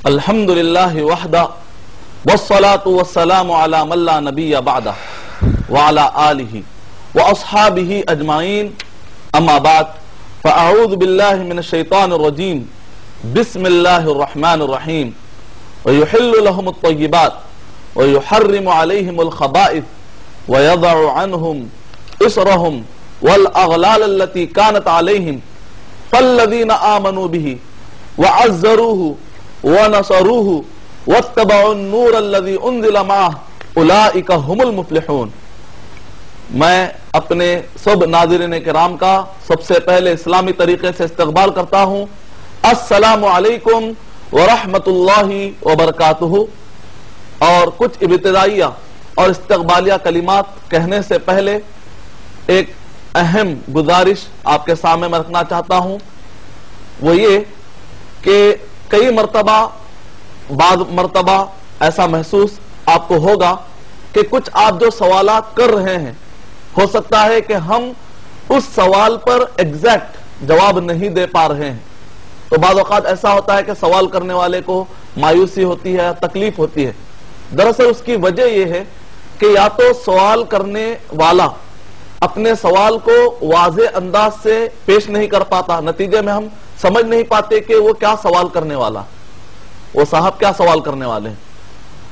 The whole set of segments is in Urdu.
الحمدللہ وحدہ والصلاة والسلام علی من لا نبی بعدہ وعلی آلہ واصحابہ اجمعین اما بعد فاعوذ باللہ من الشیطان الرجیم بسم اللہ الرحمن الرحیم ویحل لهم الطیبات ویحرم علیہم الخبائث ویضع عنہم اسرہم والاغلال التي كانت علیہم فالذین آمنوا به وعزروه ونصروه واتبعوا النور الذي انزل معه اولئک هم المفلحون۔ میں اپنے سب ناظرین کرام کا سب سے پہلے اسلامی طریقے سے استقبال کرتا ہوں۔ السلام علیکم ورحمت اللہ وبرکاتہ۔ اور کچھ ابتدائیہ اور استقبالیہ کلمات کہنے سے پہلے ایک اہم گزارش آپ کے سامنے میں رکھنا چاہتا ہوں، وہ یہ کہ کئی بعض مرتبہ ایسا محسوس آپ کو ہوگا کہ کچھ آپ جو سوالات کر رہے ہیں ہو سکتا ہے کہ ہم اس سوال پر ایگزیکٹ جواب نہیں دے پا رہے ہیں۔ تو بعض اوقات ایسا ہوتا ہے کہ سوال کرنے والے کو مایوسی ہوتی ہے، تکلیف ہوتی ہے۔ دراصل اس کی وجہ یہ ہے کہ یا تو سوال کرنے والا اپنے سوال کو واضح انداز سے پیش نہیں کر پاتا، نتیجے میں ہم سمجھ نہیں پاتے کہ وہ کیا سوال کرنے والا، وہ صاحب کیا سوال کرنے والے ہیں۔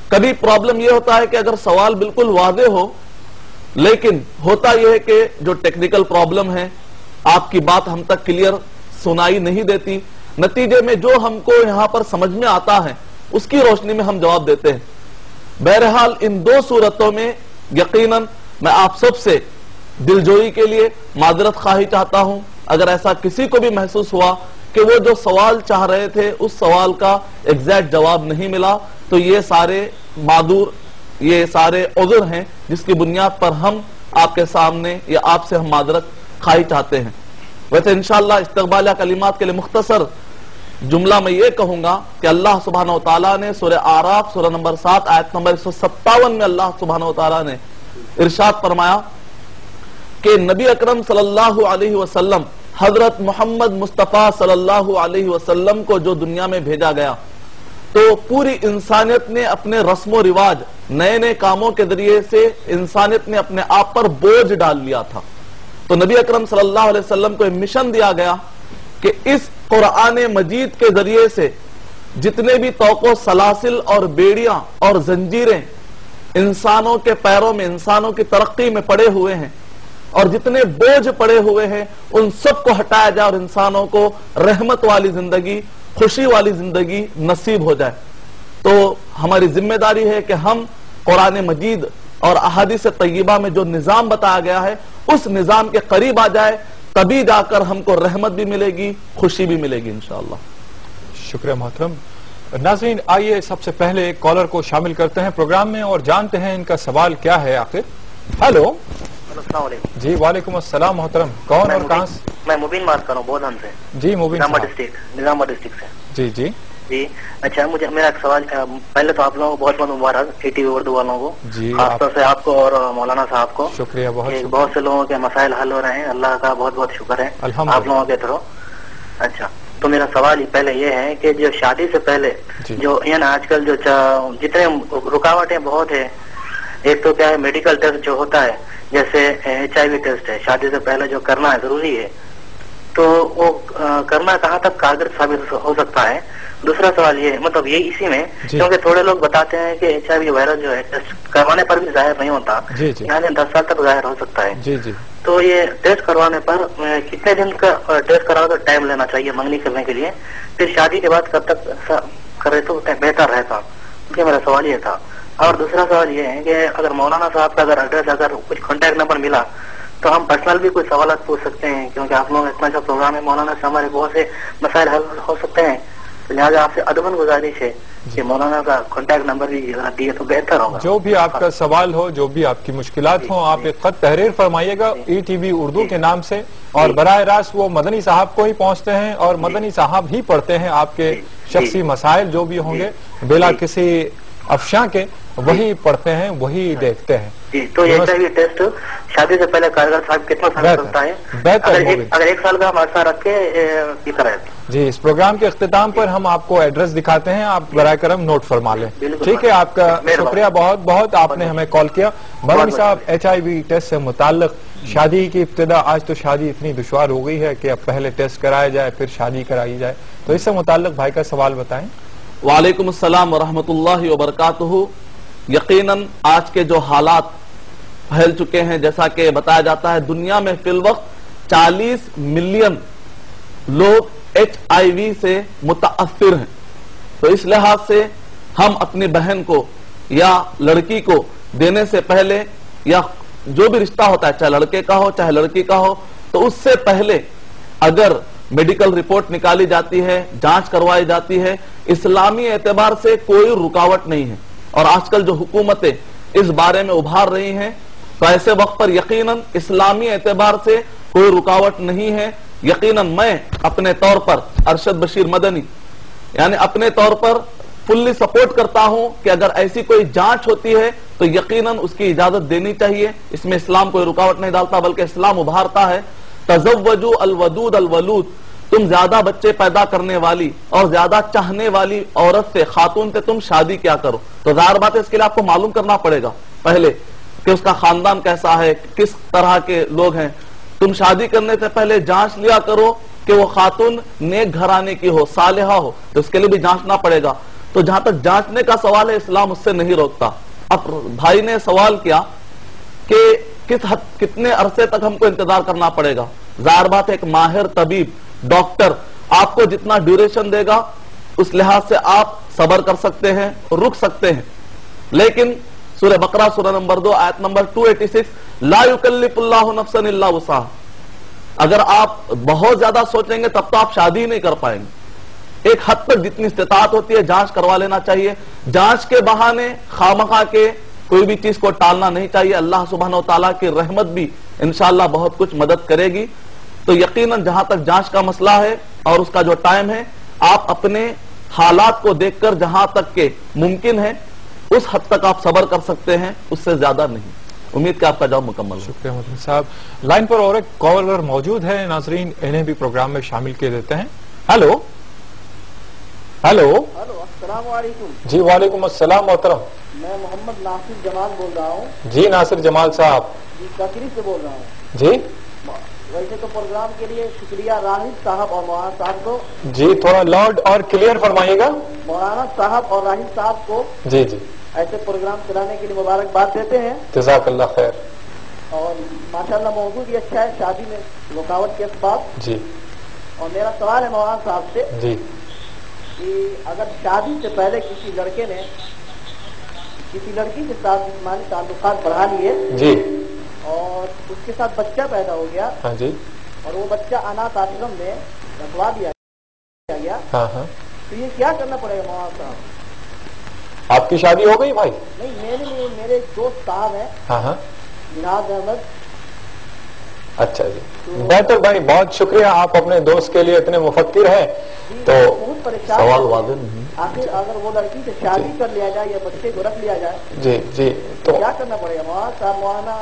کبھی پرابلم یہ ہوتا ہے کہ اگر سوال بالکل واضح ہو لیکن ہوتا یہ ہے کہ جو ٹیکنیکل پرابلم ہے، آپ کی بات ہم تک کلیئر سنائی نہیں دیتی، نتیجے میں جو ہم کو یہاں پر سمجھ میں آتا ہے اس کی روشنی میں ہم جواب دیتے ہیں۔ بہرحال ان دو صورتوں میں یقیناً میں آپ سب سے دلجوئی کے لیے معذرت خواہی چاہتا ہوں۔ اگر ایسا کسی کو بھی محسوس ہوا کہ وہ جو سوال چاہ رہے تھے اس سوال کا ایگزیکٹ جواب نہیں ملا، تو یہ سارے معذور، یہ سارے عذر ہیں جس کی بنیاد پر ہم آپ کے سامنے یا آپ سے ہم معذرت خواہی چاہتے ہیں۔ ویسے انشاءاللہ استقبالیہ کلمات کے لیے مختصر جملہ میں یہ کہوں گا کہ اللہ سبحانہ وتعالیٰ نے سورہ اعراف سورہ نمبر 7 آیت نمبر 157 میں اللہ سبحانہ وتعالیٰ نے ارشاد فرمایا کہ نبی اکرم صلی اللہ علیہ وسلم حضرت محمد مصطفیٰ صلی اللہ علیہ وسلم کو جو دنیا میں بھیجا گیا تو پوری انسانیت نے اپنے رسم و رواج، نئے نئے کاموں کے ذریعے سے انسانیت نے اپنے آپ پر بوجھ ڈال لیا تھا۔ تو نبی اکرم صلی اللہ علیہ وسلم کو ایک مشن دیا گیا کہ اس قرآن مجید کے ذریعے سے جتنے بھی طوق و سلاسل اور بیڑیاں اور زنجیریں انسانوں کے پیروں میں، انسانوں کی ترقی میں پڑے ہوئے ہیں اور جتنے بوجھ پڑے ہوئے ہیں ان سب کو ہٹایا جائے اور انسانوں کو رحمت والی زندگی، خوشی والی زندگی نصیب ہو جائے۔ تو ہماری ذمہ داری ہے کہ ہم قرآن مجید اور احادیث طیبہ میں جو نظام بتایا گیا ہے اس نظام کے قریب آ جائے، تبھی جا کر ہم کو رحمت بھی ملے گی، خوشی بھی ملے گی انشاءاللہ۔ شکریہ محترم۔ ناظرین آئیے سب سے پہلے ایک کالر کو شامل کرتے ہیں پروگرام میں اور جانتے ہیں ان کا سوال کیا ہے آخر۔ ہیلو، السلام علیکم۔ جی وعلیکم السلام محترم، کون اور کہاں سے؟ میں مبین بات کر رہا ہوں بودھن سے۔ جی مبین صاحب، نظام آباد ڈسٹرکٹ سے۔ جی جی جی اچھا، میرا ایک سوال، پہلے تو آپ لوگوں کو بہت بہت مبارک اے ٹی وی اردو والوں کو، خاص طور سے آپ کو اور مولانا صاحب کو۔ شکریہ، بہت سے لوگوں کے مسائل حل ہو رہے ہیں، اللہ کا بہت بہت شکر ہے آپ لوگوں کے تھرو۔ اچھا، تو میرا سوال پہلے یہ ہے کہ جو شادی سے پہلے جو یعنی آج کل جو جتنے رکاوٹیں بہت ہیں، ایک تو کیا ہے میڈیکل ٹیسٹ جو ہوتا ہے، جیسے HIV ٹیسٹ ہے، شادی سے پہلے جو کرنا ہے ضروری ہے، تو وہ کرنا کہاں تک کارگر ثابت ہو سکتا ہے؟ دوسرا سوال یہ مطلب یہ اسی میں کیونکہ تھوڑے لوگ بتاتے ہیں کہ HIV وائرس جو ہے ٹیسٹ کروانے پر بھی ظاہر نہیں ہوتا، یعنی 10 سال تک ظاہر ہو سکتا ہے۔ تو یہ ٹیسٹ کروانے پر کتنے دن کا ٹیسٹ کروا کر ٹائم لینا چاہیے منگنی کرنے کے لیے، پھر شادی کے بعد کب تک کرے تو بہتر رہتا؟ یہ میرا سوال یہ تھا۔ اور دوسرا سوال یہ ہے کہ اگر مولانا صاحب کا اگر ایڈریس، اگر کچھ کانٹیکٹ نمبر ملا تو ہم پرسنل بھی کچھ سوالات پوچھ سکتے ہیں، کیونکہ آپ لوگ اتنا اچھا پروگرام ہے، مولانا سے ہمارے بہت سے مسائل حل ہو سکتے ہیں، لہٰذا آپ سے ادباً گزارش ہے کہ مولانا کا کانٹیکٹ نمبر بھی دیے تو بہتر ہوگا۔ جو بھی آپ کا سوال ہو، جو بھی آپ کی مشکلات ہوں، آپ ایک خط تحریر فرمائیے گا ETV اردو کے نام سے، اور براہ راست وہ مدنی صاحب کو ہی پہنچتے ہیں اور مدنی صاحب ہی پڑھتے ہیں آپ کے شخصی مسائل جو بھی ہوں گے بلا کسی افشاں کے، وہی پڑھتے ہیں، وہی دیکھتے ہیں۔ جی، تو یہ ٹیسٹ شادی سے پہلے کارگر صاحب کتنا سال کرتا ہے؟ اگر 1 سال کا عرصہ رکھ کے یہ کرائے جی اس پروگرام کے اختتام پر ہم آپ کو ایڈریس دکھاتے ہیں, آپ برائے کرم نوٹ فرما لیں. ٹھیک ہے, آپ کا شکریہ بہت بہت, آپ نے ہمیں کال کیا. مدنی صاحب HIV ٹیسٹ سے متعلق شادی کی ابتدا, آج تو شادی اتنی دشوار ہو گئی ہے کہ اب پہلے ٹیسٹ کرایا جائے پھر شادی کرائی جائے, تو اس سے متعلق بھائی کا سوال بتائیں. وعلیکم السلام ورحمۃ اللہ وبرکاتہ. یقیناً آج کے جو حالات پھیل چکے ہیں, جیسا کہ بتایا جاتا ہے دنیا میں فی الوقت 40 ملین لوگ HIV سے متاثر ہیں, تو اس لحاظ سے ہم اپنی بہن کو یا لڑکی کو دینے سے پہلے, یا جو بھی رشتہ ہوتا ہے چاہے لڑکے کا ہو چاہے لڑکی کا ہو, تو اس سے پہلے اگر میڈیکل رپورٹ نکالی جاتی ہے, جانچ کروائی جاتی ہے, اسلامی اعتبار سے کوئی رکاوٹ نہیں ہے. اور آج کل جو حکومتیں اس بارے میں ابھار رہی ہیں, تو ایسے وقت پر یقیناً اسلامی اعتبار سے کوئی رکاوٹ نہیں ہے. یقیناً میں اپنے طور پر ارشد بشیر مدنی یعنی اپنے طور پر فلی سپورٹ کرتا ہوں کہ اگر ایسی کوئی جانچ ہوتی ہے تو یقیناً اس کی اجازت دینی چاہیے. اس میں اسلام کوئی رکاوٹ نہیں ڈالتا, بلکہ اسلام ابھارتا ہے تزوجوا الودود الولود, تم زیادہ بچے پیدا کرنے والی اور زیادہ چاہنے والی عورت سے, خاتون سے تم شادی کیا کرو. تو ظاہر بات ہے اس کے لیے آپ کو معلوم کرنا پڑے گا پہلے کہ اس کا خاندان کیسا ہے, کس طرح کے لوگ ہیں. تم شادی کرنے سے پہلے جانچ لیا کرو کہ وہ خاتون نیک گھرانے کی ہو, صالحہ ہو, تو اس کے لیے بھی جانچنا پڑے گا. تو جہاں تک جانچنے کا سوال ہے, اسلام اس سے نہیں روکتا. اب بھائی نے سوال کیا کہ کتنے عرصے تک ہم کو انتظار کرنا پڑے گا. ظاہر بات ہے ایک ماہر طبیب ڈاکٹر آپ کو جتنا ڈیوریشن دے گا اس لحاظ سے آپ صبر کر سکتے ہیں, رک سکتے ہیں. لیکن سورہ بقرہ سورہ نمبر 2 آیت نمبر 286, لا یکلف اللہ نفسا الا وسعہا, اگر آپ بہت زیادہ سوچیں گے تب تو آپ شادی نہیں کر پائیں گے. ایک حد تک جتنی استطاعت ہوتی ہے جانچ کروا لینا چاہیے. جانچ کے بہانے خامخواہ کے کوئی بھی چیز کو ٹالنا نہیں چاہیے. اللہ سبحانہ و تعالیٰ کی رحمت بھی انشاءاللہ بہت کچھ مدد کرے گی. تو یقیناً جہاں تک جانچ کا مسئلہ ہے اور اس کا جو ٹائم ہے, آپ اپنے حالات کو دیکھ کر جہاں تک کہ ممکن ہے اس حد تک آپ صبر کر سکتے ہیں, اس سے زیادہ نہیں. امید کہ آپ کا جواب مکمل ہے. شکریہ مدنی صاحب. لائن پر اور ایک کالر موجود ہے, ناظرین انہیں بھی پروگرام میں شامل کیے دیتے ہیں. ہیلو ہیلو السلام علیکم. جی وعلیکم السلام محترم. میں محمد ناصر جمال بول رہا ہوں. جی ناصر جمال صاحب. جی ککری سے بول رہا ہوں. جی ویسے تو پروگرام کے لیے شکریہ راہد صاحب اور مولانا صاحب کو. جی تھوڑا لاؤڈ اور کلیئر فرمائیے گا. مولانا صاحب اور راہد صاحب کو جی جی ایسے پروگرام چلانے کے لیے مبارکباد دیتے ہیں. جزاک اللہ خیر. اور ماشاءاللہ موضوع بھی اچھا ہے, شادی میں رکاوٹ کے اسباب. جی اور میرا سوال ہے مولانا صاحب سے جی کہ اگر شادی سے پہلے کسی لڑکے نے کسی لڑکی کے ساتھ جسمانی تعلقات بڑھا لیے جی اور اس کے ساتھ بچہ پیدا ہو گیا, ہاں جی, اور وہ بچہ اناتھ آشرم میں رکھوا دیا گیا, ہاں ہاں, تو یہ کیا کرنا پڑے گا مولانا صاحب؟ آپ کی شادی ہو گئی بھائی؟ نہیں, میرے ایک دوست صاحب ہیں, ہاں ہاں, مناز احمد. اچھا جی, بہتر بھائی, بہت شکریہ, آپ اپنے دوست کے لیے اتنے مفکر ہیں. تو بہت پریشان سوال واضح نہیں. آخر اگر وہ لڑکی سے شادی کر لیا جائے یا بچے کو رکھ لیا جائے, جی جی, تو کیا کرنا پڑے گا مولانا صاحب؟ مولانا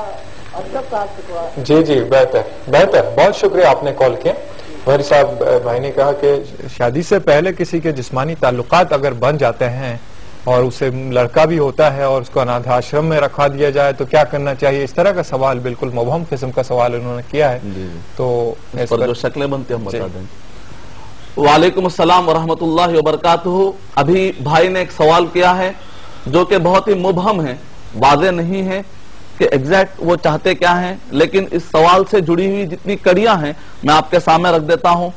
ارشد صاحب سے تھوڑا. جی جی, بہتر, بہت شکریہ آپ نے کال کیا. بھائی صاحب, بھائی نے کہا کہ شادی سے پہلے کسی کے جسمانی تعلقات اگر بن جاتے ہیں اور اسے لڑکا بھی ہوتا ہے اور اس کو اناتھ آشرم میں رکھوا دیا جائے تو کیا کرنا چاہیے. اس طرح کا سوال, بالکل مبہم قسم کا سوال انہوں نے کیا ہے. تو اس پر جو شکلیں بنتی ہیں ہم بتا دیں. وعلیکم السلام ورحمۃ اللہ وبرکاتہ. ابھی بھائی نے ایک سوال کیا ہے جو کہ بہت ہی مبہم ہے, واضح نہیں ہے کہ ایگزیکٹ وہ چاہتے کیا ہیں, لیکن اس سوال سے جڑی ہوئی جتنی کڑیاں ہیں میں آپ کے سامنے رکھ دیتا ہوں.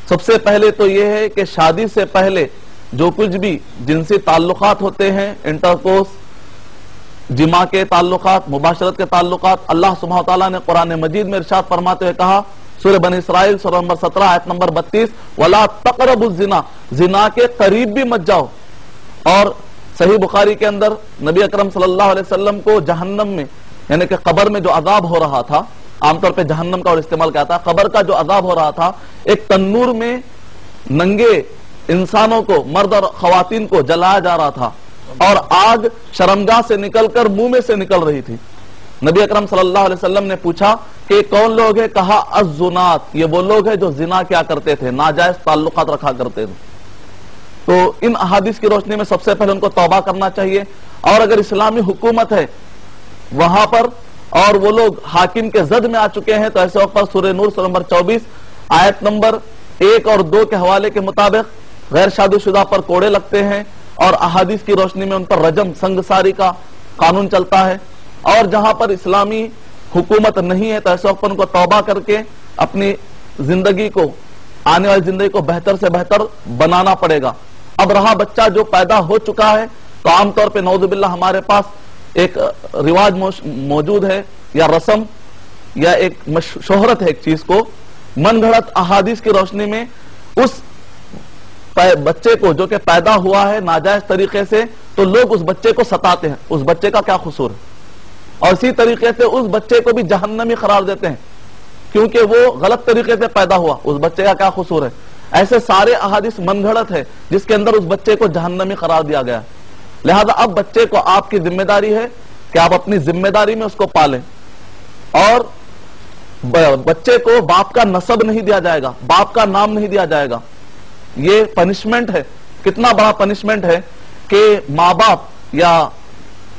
سب سے پہلے تو یہ ہے کہ شادی سے پہلے جو کچھ بھی جنسی تعلقات ہوتے ہیں, انٹرکورس, جماع کے تعلقات, مباشرت کے تعلقات, اللہ سبحانہ وتعالیٰ نے قرآن مجید میں ارشاد فرماتے ہوئے کہا, سورہ بنی اسرائیل سورہ نمبر 17 آیت نمبر 32, وَلَا تَقْرَبُوا الزِّنَا, زنا کے قریب بھی مت جاؤ. اور صحیح بخاری کے اندر نبی اکرم صلی اللہ علیہ وسلم کو جہنم میں یعنی کہ قبر میں جو عذاب ہو رہا تھا, عام طور پہ جہنم کا اور استعمال کیا تھا, قبر کا جو عذاب ہو رہا تھا, ایک تنور میں ننگے انسانوں کو, مرد اور خواتین کو جلایا جا رہا تھا اور آگ شرمگاہ سے نکل کر منہ میں سے نکل رہی تھی. نبی اکرم صلی اللہ علیہ وسلم نے پوچھا کہ کون لوگ ہیں؟ کہا الزنات، یہ وہ لوگ ہیں جو زنا کیا کرتے تھے، ناجائز تعلقات رکھا کرتے تھے. تو ان احادیث کی روشنی میں سب سے پہلے ان کو توبہ کرنا چاہیے. اور اگر اسلامی حکومت ہے وہاں پر اور وہ لوگ حاکم کے زد میں آ چکے ہیں تو ایسے وقت پر سورہ نور سورہ نمبر 24 آیت نمبر 1 اور 2 کے حوالے کے مطابق غیر شادی شدہ پر کوڑے لگتے ہیں اور احادیث کی روشنی میں ان پر رجم سنگساری کا قانون چلتا ہے. اور جہاں پر اسلامی حکومت نہیں ہے تو ایسے وقت پر ان کو توبہ کر کے اپنی زندگی کو، آنے والی زندگی کو بہتر سے بہتر بنانا پڑے گا. اب رہا بچہ جو پیدا ہو چکا ہے تو عام طور پہ نعوذ باللہ ہمارے پاس ایک رواج موجود ہے یا رسم یا ایک شہرت ہے ایک چیز کو، من گھڑت احادیث کی روشنی میں اس بچے کو جو کہ پیدا ہوا ہے ناجائز طریقے سے تو لوگ اس بچے کو ستاتے ہیں، اس بچے کا کیا قصور ہے، اور اسی طریقے سے اس بچے کو بھی جہنمی قرار دیتے ہیں کیونکہ وہ غلط طریقے سے پیدا ہوا، اس بچے کا کیا قصور ہے. ایسے سارے احادیث من گھڑت ہے جس کے اندر اس بچے کو جہنمی قرار دیا گیا ہے. لہذا اب بچے کو آپ کی ذمہ داری ہے کہ آپ اپنی ذمہ داری میں اس کو پالیں، اور بچے کو باپ کا نسب نہیں دیا جائے گا، باپ کا نام نہیں دیا جائے گا. یہ پنشمنٹ ہے، کتنا بڑا پنشمنٹ ہے کہ ماں باپ یا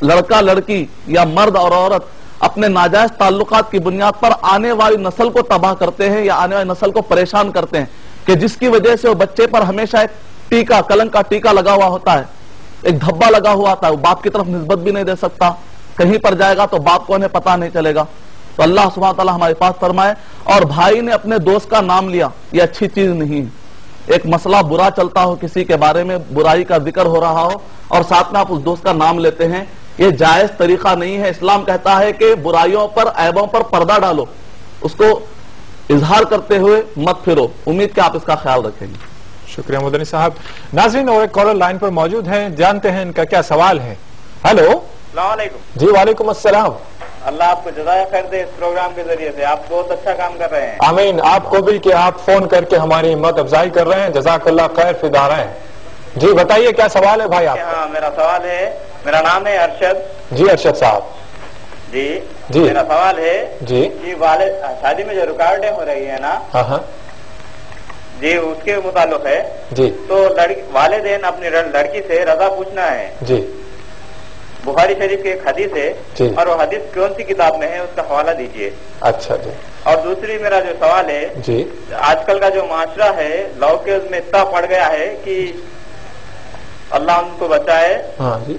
لڑکا لڑکی یا مرد اور عورت اپنے ناجائز تعلقات کی بنیاد پر آنے والی نسل کو تباہ کرتے ہیں یا آنے والی نسل کو پریشان کرتے ہیں کہ جس کی وجہ سے وہ بچے پر ہمیشہ ایک ٹیکا، کلنک کا ٹیکا لگا ہوا ہوتا ہے، ایک دھبا لگا ہوا ہوتا ہے، وہ باپ کی طرف نسبت بھی نہیں دے سکتا، کہیں پر جائے گا تو باپ کو انہیں پتہ نہیں چلے گا. تو اللہ سبحانہ وتعالی ہمارے پاس فرمائے. اور بھائی نے اپنے دوست کا نام لیا، یہ اچھی چیز نہیں ہے. ایک مسئلہ برا چلتا ہو، کسی کے بارے میں برائی کا ذکر ہو رہا ہو اور ساتھ میں آپ اس دوست کا نام لیتے ہیں، یہ جائز طریقہ نہیں ہے. اسلام کہتا ہے کہ برائیوں پر، عیبوں پر پردہ ڈالو، اس کو اظہار کرتے ہوئے مت پھرو. امید کہ آپ اس کا خیال رکھیں گے. شکریہ مدنی صاحب. ناظرین اور ایک کالر لائن پر موجود ہیں، جانتے ہیں ان کا کیا سوال ہے. ہیلو، السلام علیکم. جی وعلیکم السلام. اللہ آپ کو جزائے خیر دے اس پروگرام کے ذریعے سے، آپ بہت اچھا کام کر رہے ہیں. آمین. آپ کو بھی کہ آپ فون کر کے ہماری ہمت افزائی کر رہے ہیں، جزاک اللہ خیر فی دارین. جی بتائیے کیا سوال ہے بھائی آپ. ہاں میرا سوال ہے، میرا نام ہے ارشد. جی ارشد صاحب. جی جی میرا سوال ہے جی کہ شادی میں جو رکاوٹیں ہو رہی ہیں نا، ہاں ہاں جی اس کے متعلق ہے. جی تو والدین اپنی لڑکی سے رضا پوچھنا ہے. جی بخاری شریف کی ایک حدیث ہے جی. اور وہ حدیث کون سی کتاب میں ہے اس کا حوالہ دیجیے. اچھا جی. اور دوسری میرا جو سوال ہے، جی آج کل کا جو معاشرہ ہے لو کے اس میں اتنا پڑ گیا ہے کہ اللہ ان کو بچائے. ہاں جی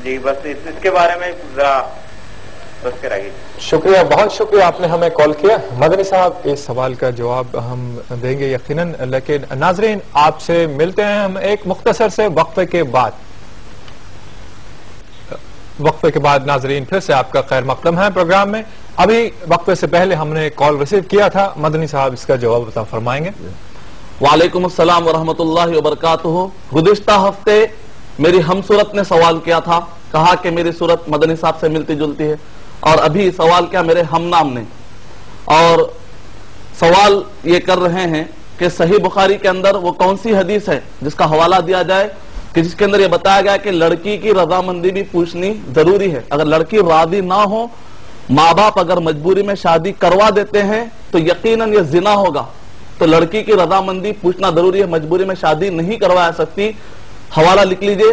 جی بس اس کے بارے میں ذرا بس کے رہیے. شکریہ، بہت شکریہ آپ نے ہمیں کال کیا. مدنی صاحب اس سوال کا جواب ہم دیں گے یقیناً، لیکن ناظرین آپ سے ملتے ہیں ہم ایک مختصر سے وقفے کے بعد. وقفے کے بعد ناظرین پھر سے آپ کا خیر مقدم ہے پروگرام میں. ابھی وقفے سے پہلے ہم نے کال ریسیو کیا تھا، مدنی صاحب اس کا جواب عطا فرمائیں گے. وعلیکم السلام ورحمۃ اللہ وبرکاتہ. گزشتہ ہفتے میری ہم صورت نے سوال کیا تھا، کہا کہ میری صورت مدنی صاحب سے ملتی جلتی ہے، اور ابھی سوال کیا میرے ہم نام نے، اور سوال یہ کر رہے ہیں کہ صحیح بخاری کے اندر وہ کون سی حدیث ہے جس کا حوالہ دیا جائے کہ جس کے اندر یہ بتایا گیا کہ لڑکی کی رضامندی بھی پوچھنی ضروری ہے. اگر لڑکی راضی نہ ہو، ماں باپ اگر مجبوری میں شادی کروا دیتے ہیں تو یقیناً یہ زنا ہوگا. تو لڑکی کی رضامندی پوچھنا ضروری ہے، مجبوری میں شادی نہیں کروا سکتی. حوالہ لکھ لیجئے،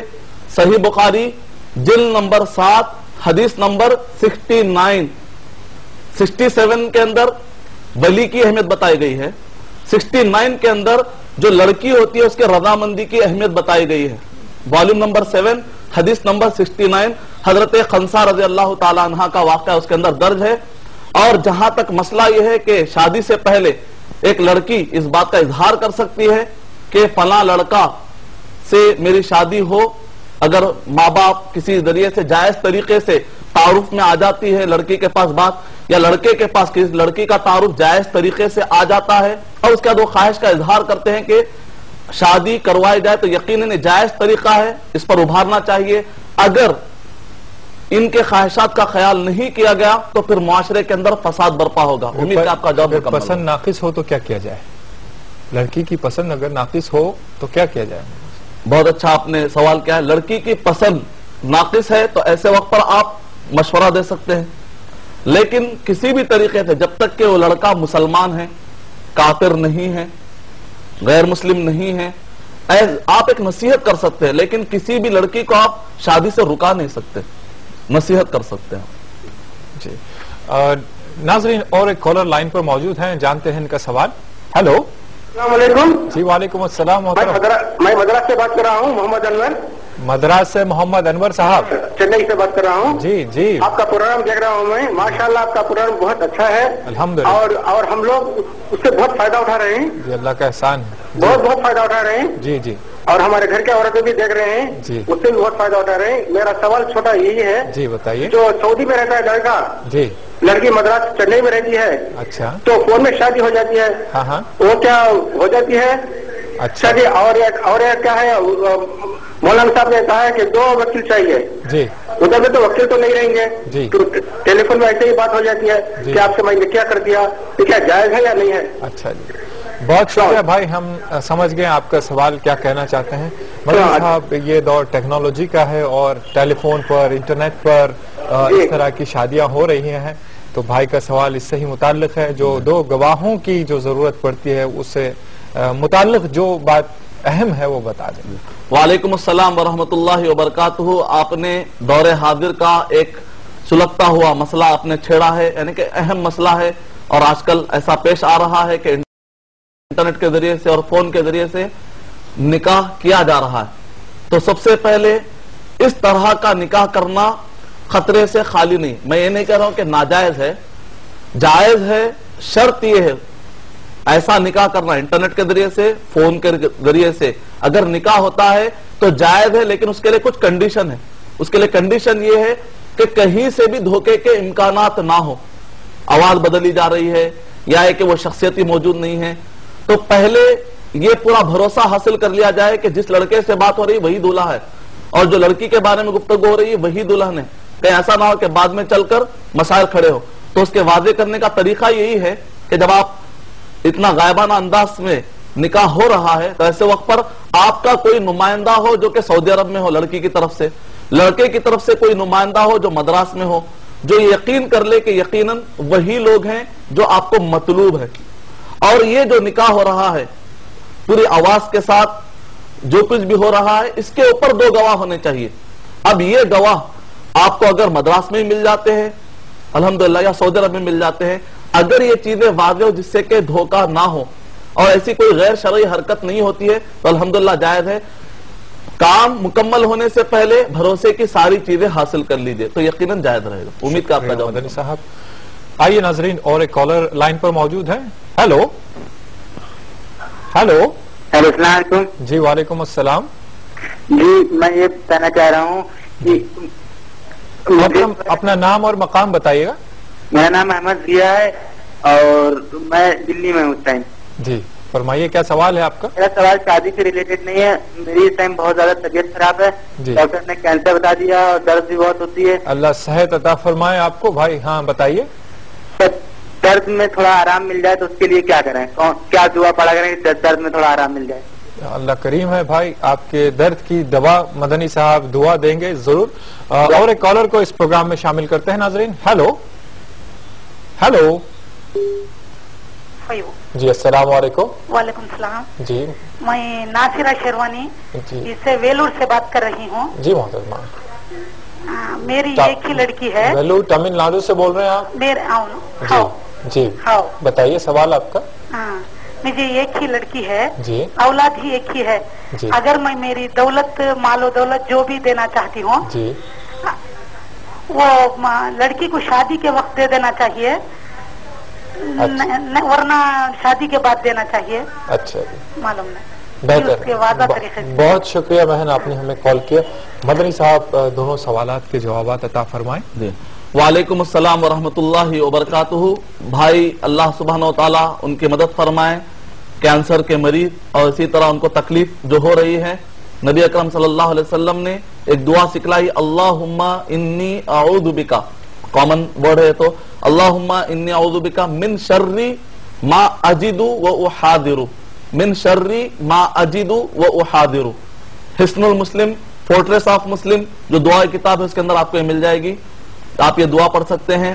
صحیح بخاری جلد نمبر 7 حدیث نمبر 69. 67 کے اندر ولی کی اہمیت بتائی گئی ہے، 69 کے اندر جو لڑکی ہوتی ہے اس کے رضامندی کی اہمیت بتائی گئی ہے. والیوم نمبر 7 حدیث نمبر 69 حضرت خنسا رضی اللہ تعالی عنہ کا واقعہ اس کے اندر درج ہے. اور جہاں تک مسئلہ یہ ہے کہ شادی سے پہلے ایک لڑکی اس بات کا اظہار کر سکتی ہے کہ فلاں لڑکا سے میری شادی ہو، اگر ماں باپ کسی ذریعے سے جائز طریقے سے تعارف میں آ جاتی ہے لڑکی کے پاس بات، یا لڑکے کے پاس کسی لڑکی کا تعارف جائز طریقے سے آ جاتا ہے اور اس کے بعد وہ خواہش کا اظہار کرتے ہیں کہ شادی کروائی جائے، تو یقیناً جائز طریقہ ہے، اس پر ابھارنا چاہیے. اگر ان کے خواہشات کا خیال نہیں کیا گیا تو پھر معاشرے کے اندر فساد برپا ہوگا. امید ہے آپ کا جواب مکمل. پسند ناقص ہو تو کیا کیا جائے؟ لڑکی کی پسند اگر ناقص ہو تو کیا کیا جائے؟ بہت اچھا آپ نے سوال کیا ہے. لڑکی کی پسند ناقص ہے تو ایسے وقت پر آپ مشورہ دے سکتے ہیں. لیکن کسی بھی طریقے سے جب تک کہ وہ لڑکا مسلمان ہے، کافر نہیں ہے، غیر مسلم نہیں ہے، آپ ایک نصیحت کر سکتے ہیں، لیکن کسی بھی لڑکی کو آپ شادی سے رکا نہیں سکتے، نصیحت کر سکتے ہیں۔ جی ناظرین، اور ایک کالر لائن پر موجود ہیں، جانتے ہیں ان کا سوال۔ ہیلو، السلام علیکم جی وعلیکم السلام۔ میں مدراس سے بات کر رہا ہوں، محمد انور۔ مدراس سے محمد انور صاحب، چنئی سے بات کر رہا ہوں۔ جی جی، آپ کا پروگرام دیکھ رہا ہوں میں، ماشاءاللہ آپ کا پروگرام بہت اچھا ہے الحمدللہ، اور ہم لوگ اس سے بہت فائدہ اٹھا رہے ہیں، جی اللہ کا احسان ہے، بہت فائدہ اٹھا رہے ہیں، جی جی اور ہمارے گھر کے عورتیں بھی دیکھ رہے ہیں، جی، اس سے بھی بہت فائدہ اٹھا رہے ہیں۔ میرا سوال چھوٹا یہی ہے، جی بتائیے۔ جو سعودی میں رہتا ہے لڑکا، جی، لڑکی مدراس چنئی میں رہتی ہے، اچھا، تو فون میں شادی ہو جاتی ہے، ہاں ہاں، وہ کیا ہو جاتی ہے اچھا شادی؟ اور ایک کیا ہے، مولانا صاحب نے کہا ہے کہ 2 وکیل چاہیے، جی ادھر میں تو وکیل تو نہیں رہیں گے، جی، تو ٹیلی فون میں ایسے ہی بات ہو جاتی ہے جی، کہ آپ سے میں نے کیا کر دیا، یہ کیا جائز ہے یا نہیں ہے؟ اچھا جی، بہت شکریہ بھائی، ہم سمجھ گئے آپ کا سوال کیا کہنا چاہتے ہیں۔ مدنی صاحب، یہ دور ٹیکنالوجی کا ہے اور ٹیلی فون پر، انٹرنیٹ پر اس طرح کی شادیاں ہو رہی ہیں، تو بھائی کا سوال اس سے ہی متعلق ہے، جو 2 گواہوں کی جو ضرورت پڑتی ہے اس سے متعلق جو بات اہم ہے وہ بتا دیں۔ وعلیکم السلام ورحمۃ اللہ وبرکاتہ۔ آپ نے دور حاضر کا ایک سلگتا ہوا مسئلہ آپ نے چھیڑا ہے، یعنی کہ اہم مسئلہ ہے، اور آج کل ایسا پیش آ رہا ہے کہ انٹرنیٹ کے ذریعے سے اور فون کے ذریعے سے نکاح کیا جا رہا ہے۔ تو سب سے پہلے اس طرح کا نکاح کرنا خطرے سے خالی نہیں، میں یہ نہیں کہہ رہا ہوں کہ ناجائز ہے، جائز ہے، شرط یہ ہے ایسا نکاح کرنا انٹرنیٹ کے ذریعے سے، فون کے ذریعے سے اگر نکاح ہوتا ہے تو جائز ہے، لیکن اس کے لیے کچھ کنڈیشن ہے۔ اس کے لیے کنڈیشن یہ ہے کہ کہیں سے بھی دھوکے کے امکانات نہ ہو، آواز بدلی جا رہی ہے یا ہے کہ وہ شخصیتی موجود نہیں ہے، تو پہلے یہ پورا بھروسہ حاصل کر لیا جائے کہ جس لڑکے سے بات ہو رہی وہی دولہا ہے، اور جو لڑکی کے بارے میں گفتگو ہو رہی ہے وہی دلہن ہے، کہیں ایسا نہ ہو کہ بعد میں چل کر مسائل کھڑے ہو۔ تو اس کے واضح کرنے کا طریقہ یہی ہے کہ جب آپ اتنا غائبانہ انداز میں نکاح ہو رہا ہے تو ایسے وقت پر آپ کا کوئی نمائندہ ہو جو کہ سعودی عرب میں ہو لڑکی کی طرف سے، لڑکے کی طرف سے کوئی نمائندہ ہو جو مدراس میں ہو، جو یقین کر لے کہ یقیناً وہی لوگ ہیں جو آپ کو مطلوب ہے، اور یہ جو نکاح ہو رہا ہے پوری آواز کے ساتھ جو کچھ بھی ہو رہا ہے اس کے اوپر 2 گواہ ہونے چاہیے۔ اب یہ گواہ آپ کو اگر مدراس میں مل جاتے ہیں الحمدللہ، یا سعودی عرب میں مل جاتے ہیں، اگر یہ چیزیں واضح ہو جس سے کہ دھوکہ نہ ہو اور ایسی کوئی غیر شرعی حرکت نہیں ہوتی ہے تو الحمدللہ جائز ہے۔ کام مکمل ہونے سے پہلے بھروسے کی ساری چیزیں حاصل کر لیجئے تو یقیناً جائز رہے گا۔ امید کا آپ کا جواب مدنی صاحب۔ آئیے ناظرین، اور ایک کالر لائن پر موجود ہے۔ ہیلو ہیلو، السلام علیکم۔ جی وعلیکم السلام۔ جی میں یہ کہنا چاہ رہا ہوں کہ اپنا نام اور مقام بتائیے گا۔ میرا نام احمد ضیاء ہے اور میں دلی میں ہوں اس ٹائم۔ جی فرمائیے، کیا سوال ہے آپ کا؟ میرا سوال شادی سے ریلیٹڈ نہیں ہے، میری اس ٹائم بہت زیادہ طبیعت خراب ہے، ڈاکٹر نے کینسر بتا دیا اور درد بھی بہت ہوتی ہے۔ اللہ صحت عطا فرمائے آپ کو بھائی۔ ہاں بتائیے۔ درد میں تھوڑا آرام مل جائے تو اس کے لیے کیا کریں، کیا دعا پڑا کریں کہ درد میں تھوڑا آرام مل جائے؟ اللہ کریم ہے بھائی، آپ کے درد کی دوا مدنی صاحب دعا دیں گے ضرور۔ اور ایک کالر کو اس پروگرام میں شامل کرتے ہیں ناظرین۔ ہیلو ہیلو، جی السلام علیکم۔ وعلیکم السلام۔ جی میں ناصرہ شیروانی جی اس سے ویلور سے بات کر رہی ہوں۔ جی محترمہ، میری ایک ہی لڑکی ہے۔ ویلور تمل ناڈو سے بول رہے ہیں آپ؟ میرے جی بتائیے سوال آپ کا۔ مجھے ایک ہی لڑکی ہے، جی اولاد ہی ایک ہی ہے۔ اگر میں میری دولت، مال و دولت جو بھی دینا چاہتی ہوں جی وہ لڑکی کو شادی کے وقت دے دینا چاہیے ورنہ شادی کے بعد دینا چاہیے؟ اچھا معلوم نہیں۔ بہتر، بہت شکریہ بہن، آپ نے ہمیں کال کیا۔ مدنی صاحب دونوں سوالات کے جوابات عطا فرمائیں۔ وعلیکم السلام ورحمۃ اللہ وبرکاتہ۔ بھائی اللہ سبحانہ و تعالیٰ ان کی مدد فرمائیں، کینسر کے مریض اور اسی طرح ان کو تکلیف جو ہو رہی ہے، نبی اکرم صلی اللہ علیہ وسلم نے ایک دعا سکھلائی، اللہم انی اعوذ بکا، کامن ورڈ ہے تو اللہم انی اعوذ بکا من شر ما اجد و احاذر، من شر ما اجد و احاذر۔ حصن المسلم، فورٹریس آف مسلم جو دعا کتاب ہے اس کے اندر آپ کو یہ مل جائے گی، آپ یہ دعا پڑھ سکتے ہیں۔